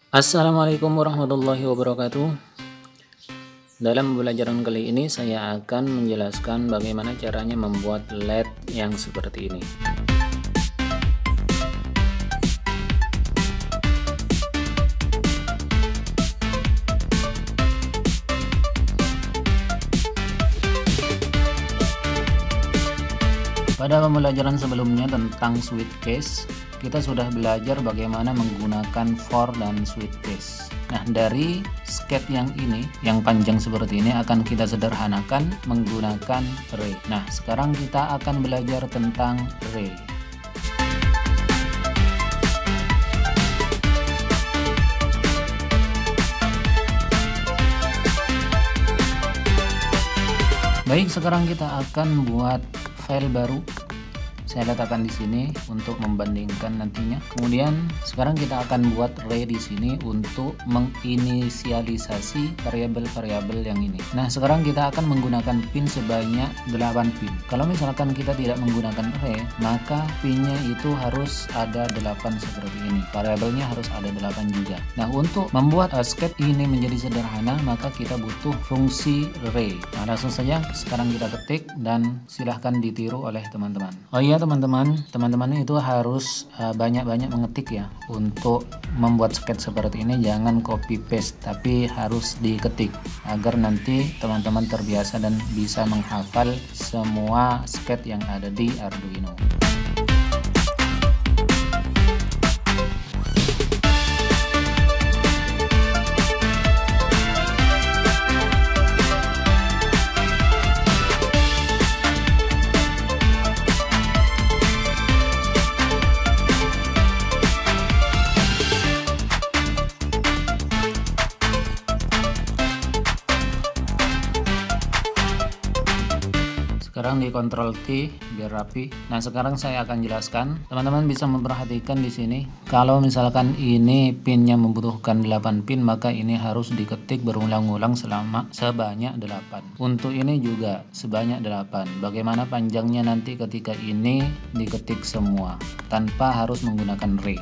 Assalamualaikum warahmatullahi wabarakatuh. Dalam pembelajaran kali ini saya akan menjelaskan bagaimana caranya membuat LED yang seperti ini. Pada pembelajaran sebelumnya tentang switch case, kita sudah belajar bagaimana menggunakan for dan switch case. Nah, dari sketch yang ini, yang panjang seperti ini akan kita sederhanakan menggunakan array. Nah, sekarang kita akan belajar tentang array. Baik, sekarang kita akan buat file baru. Saya letakkan di sini untuk membandingkan nantinya. Kemudian sekarang kita akan buat array di sini untuk menginisialisasi variabel-variabel yang ini. Nah, sekarang kita akan menggunakan pin sebanyak 8 pin. Kalau misalkan kita tidak menggunakan array, maka pinnya itu harus ada 8 seperti ini. Variabelnya harus ada 8 juga. Nah, untuk membuat sketch ini menjadi sederhana, maka kita butuh fungsi array. Nah, langsung saja sekarang kita ketik dan silahkan ditiru oleh teman-teman. Oh iya teman-teman itu harus banyak-banyak mengetik ya. Untuk membuat sketch seperti ini jangan copy paste, tapi harus diketik agar nanti teman-teman terbiasa dan bisa menghafal semua sketch yang ada di Arduino. Sekarang di Ctrl T biar rapi. Nah, sekarang saya akan jelaskan. Teman-teman bisa memperhatikan di sini. Kalau misalkan ini pinnya membutuhkan 8 pin, maka ini harus diketik berulang-ulang sebanyak 8. Untuk ini juga sebanyak 8. Bagaimana panjangnya nanti ketika ini diketik semua tanpa harus menggunakan array.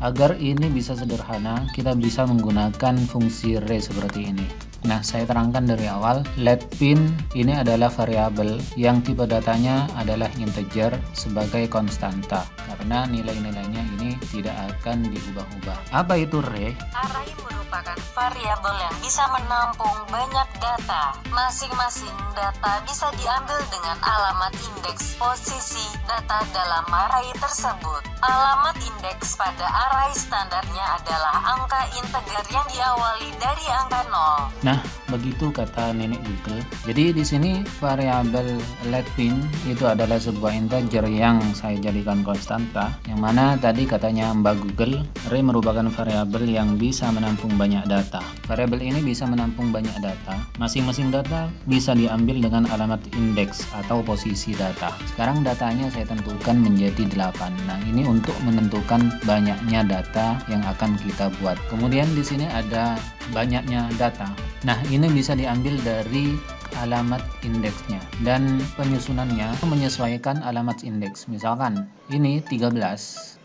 Agar ini bisa sederhana, kita bisa menggunakan fungsi array seperti ini. Nah, saya terangkan dari awal, LED pin ini adalah variabel yang tipe datanya adalah integer sebagai konstanta karena nilai-nilainya ini tidak akan diubah-ubah. Apa itu array? Array merupakan variabel yang bisa menampung banyak data. Masing-masing data bisa diambil dengan alamat indeks posisi data dalam array tersebut. Alamat indeks pada array standarnya adalah angka integer yang diawali dari angka 0. Nah, begitu kata nenek Google. Jadi di sini variabel LED pin itu adalah sebuah integer yang saya jadikan konstanta. Yang mana tadi katanya Mbak Google, array merupakan variabel yang bisa menampung banyak data. Variabel ini bisa menampung banyak data. Masing-masing data bisa diambil dengan alamat indeks atau posisi data. Sekarang datanya saya tentukan menjadi 8. Nah, ini untuk menentukan banyaknya data yang akan kita buat. Kemudian di sini ada banyaknya data. Nah, ini bisa diambil dari alamat indeksnya dan penyusunannya menyesuaikan alamat indeks. Misalkan ini 13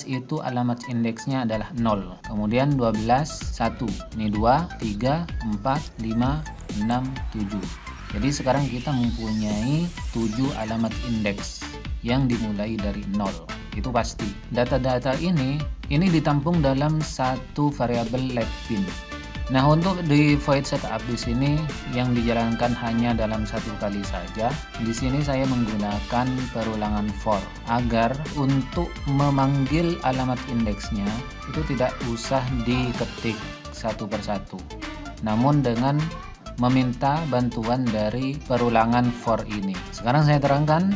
itu alamat indeksnya adalah 0. Kemudian 12 1. Ini 2 3 4 5 6 7. Jadi sekarang kita mempunyai 7 alamat indeks yang dimulai dari 0. Itu pasti. Data-data ini ditampung dalam satu variabel LED pin. Nah, untuk di void setup di sini yang dijalankan hanya dalam satu kali saja. Di sini saya menggunakan perulangan for agar untuk memanggil alamat indeksnya itu tidak usah diketik satu persatu. Namun dengan meminta bantuan dari perulangan for ini. Sekarang saya terangkan.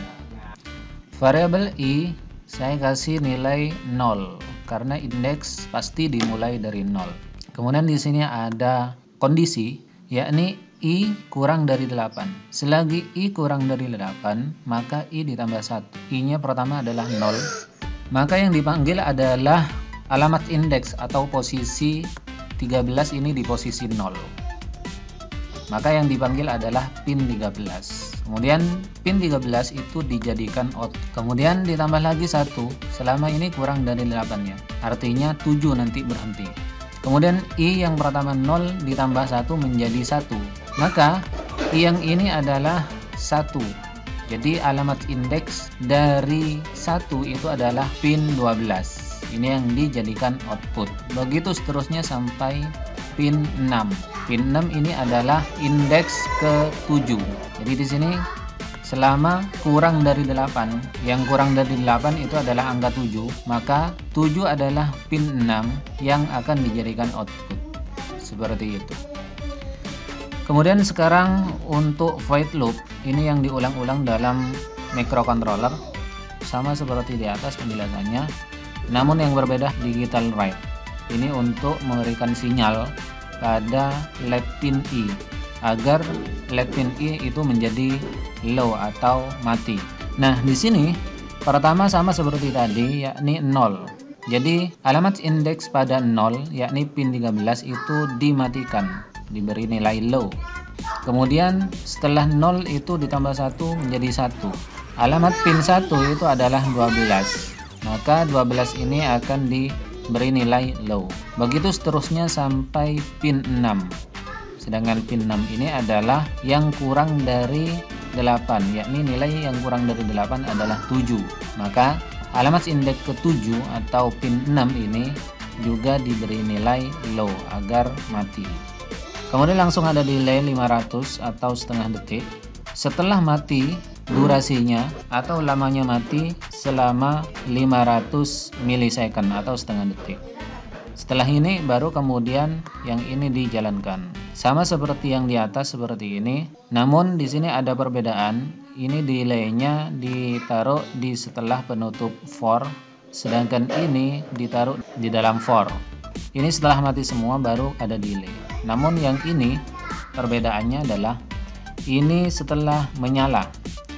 Variabel i saya kasih nilai 0 karena indeks pasti dimulai dari 0. Kemudian di sini ada kondisi, yakni i kurang dari 8. Selagi i kurang dari 8, maka i ditambah 1. I-nya pertama adalah 0. Maka yang dipanggil adalah alamat indeks atau posisi 13 ini di posisi 0. Maka yang dipanggil adalah pin 13. Kemudian pin 13 itu dijadikan out. Kemudian ditambah lagi 1. Selama ini kurang dari 8 ya. Artinya 7 nanti berhenti. Kemudian I yang pertama 0 ditambah 1 menjadi 1. Maka I yang ini adalah 1. Jadi alamat indeks dari 1 itu adalah pin 12. Ini yang dijadikan output. Begitu seterusnya sampai pin 6. Pin 6 ini adalah indeks ke-7. Jadi di sini selama kurang dari 8, yang kurang dari 8 itu adalah angka 7, maka 7 adalah pin 6 yang akan dijadikan output. Seperti itu. Kemudian sekarang untuk void loop, ini yang diulang-ulang dalam microcontroller, sama seperti di atas penjelasannya, namun yang berbeda digital write. Ini untuk memberikan sinyal pada LED pin I agar LED pin I itu menjadi low atau mati. Nah, di sini pertama sama seperti tadi, yakni 0. Jadi alamat indeks pada 0 yakni pin 13 itu dimatikan, diberi nilai low. Kemudian setelah 0 itu ditambah 1 menjadi 1. Alamat pin 1 itu adalah 12. Maka 12 ini akan diberi nilai low. Begitu seterusnya sampai pin 6. Sedangkan pin 6 ini adalah yang kurang dari 8, yakni nilai yang kurang dari 8 adalah 7. Maka alamat indeks ke-7 atau pin 6 ini juga diberi nilai low agar mati. Kemudian langsung ada delay 500 atau setengah detik. Setelah mati, durasinya atau lamanya mati selama 500 milisecond atau setengah detik. Setelah ini baru kemudian yang ini dijalankan. Sama seperti yang di atas seperti ini. Namun di sini ada perbedaan. Ini delaynya ditaruh di setelah penutup for, sedangkan ini ditaruh di dalam for. Ini setelah mati semua baru ada delay. Namun yang ini perbedaannya adalah ini setelah menyala.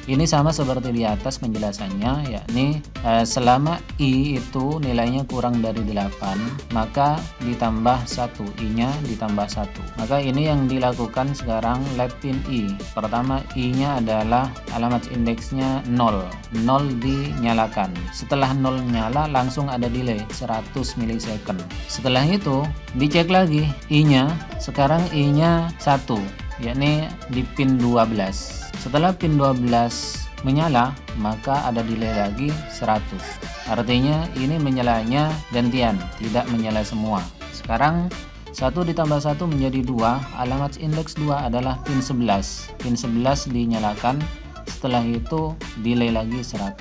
Ini sama seperti di atas penjelasannya, yakni selama I itu nilainya kurang dari 8, maka ditambah 1, I-nya ditambah 1. Maka ini yang dilakukan sekarang LED pin I. Pertama I-nya adalah alamat indeksnya 0. 0 dinyalakan. Setelah 0 nyala langsung ada delay 100 milisecond. Setelah itu dicek lagi I-nya, sekarang I-nya 1, yakni di pin 12. Setelah pin 12 menyala, maka ada delay lagi 100. Artinya ini menyalanya gantian, tidak menyala semua. Sekarang 1 ditambah 1 menjadi 2. Alamat indeks 2 adalah pin 11. Pin 11 dinyalakan, setelah itu delay lagi 100.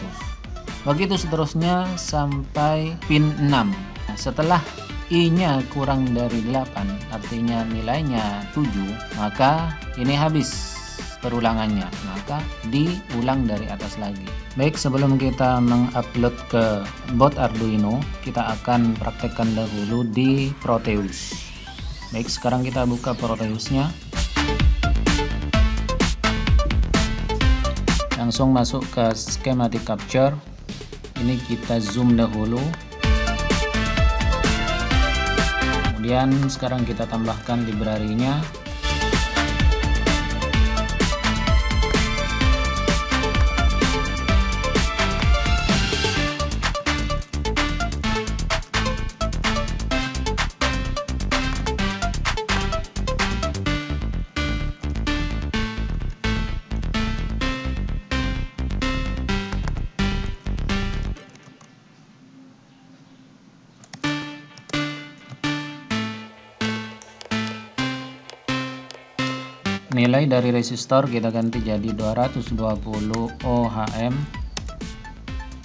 Begitu seterusnya sampai pin 6. Nah, setelah I-nya kurang dari 8, artinya nilainya 7, maka ini habis perulangannya, maka diulang dari atas lagi. Baik, sebelum kita mengupload ke bot Arduino, kita akan praktekkan dahulu di Proteus. Baik, sekarang kita buka Proteusnya. Langsung masuk ke schematic capture. Ini kita zoom dahulu. Kemudian sekarang kita tambahkan library-nya. Nilai dari resistor kita ganti jadi 220 ohm.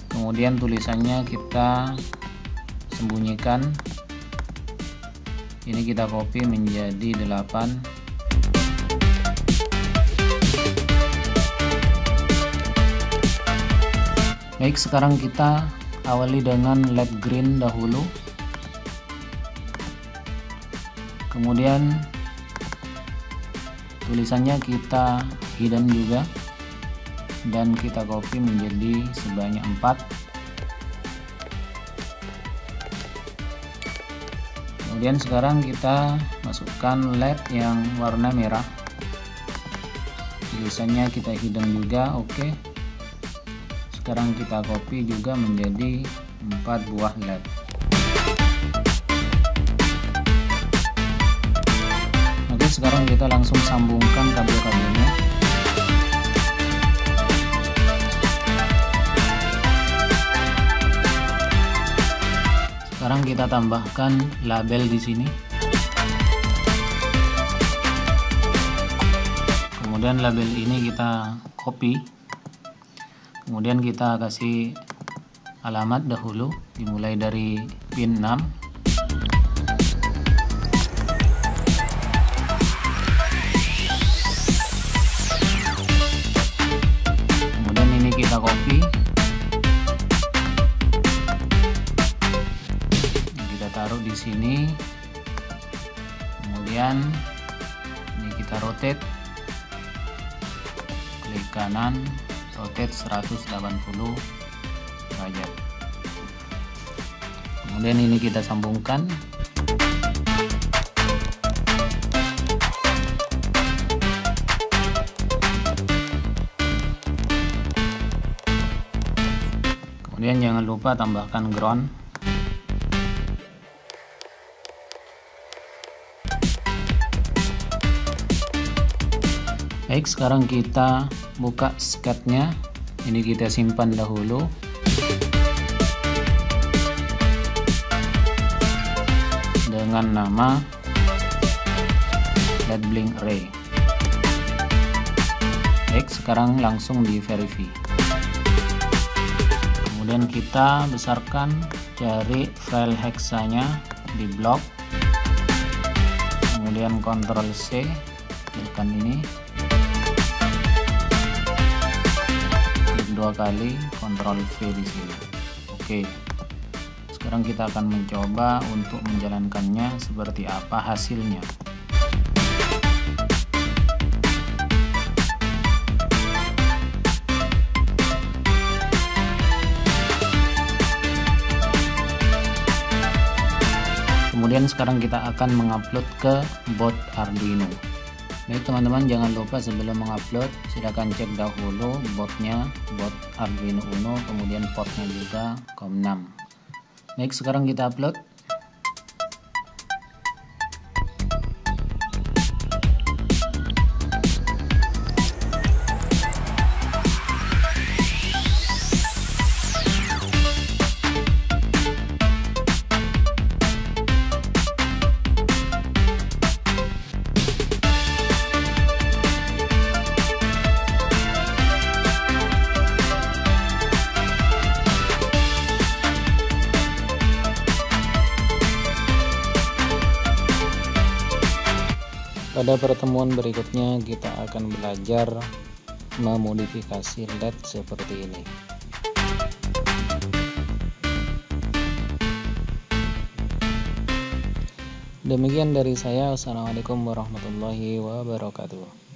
Kemudian tulisannya kita sembunyikan. Ini kita copy menjadi 8. Baik, sekarang kita awali dengan LED green dahulu. Kemudian tulisannya kita hidden juga dan kita copy menjadi sebanyak 4. Kemudian sekarang kita masukkan LED yang warna merah, tulisannya kita hidden juga. Oke. Sekarang kita copy juga menjadi 4 buah LED. Oke, sekarang kita langsung sambungkan kabel-kabelnya. Sekarang kita tambahkan label di sini. Kemudian label ini kita copy. Kemudian kita kasih alamat dahulu, dimulai dari pin 6. Kemudian ini kita copy. Kita taruh di sini. Kemudian ini kita rotate. Klik kanan, rotate 180 derajat. Kemudian ini kita sambungkan. Kemudian jangan lupa tambahkan ground. Baik, sekarang kita buka sketnya. Ini kita simpan dahulu. Dengan nama LED blink array. Baik, sekarang langsung di verify. Kemudian kita besarkan, cari file hexanya di blok. Kemudian Ctrl C, tekan ini. 2 kali, Ctrl V di sini. Oke. Sekarang kita akan mencoba untuk menjalankannya seperti apa hasilnya. Kemudian sekarang kita akan mengupload ke bot Arduino. Baik teman-teman, jangan lupa sebelum mengupload silahkan cek dahulu botnya, bot Arduino Uno, kemudian portnya juga COM6. Baik, sekarang kita upload. Pada pertemuan berikutnya kita akan belajar memodifikasi LED seperti ini. Demikian dari saya. Wassalamualaikum warahmatullahi wabarakatuh.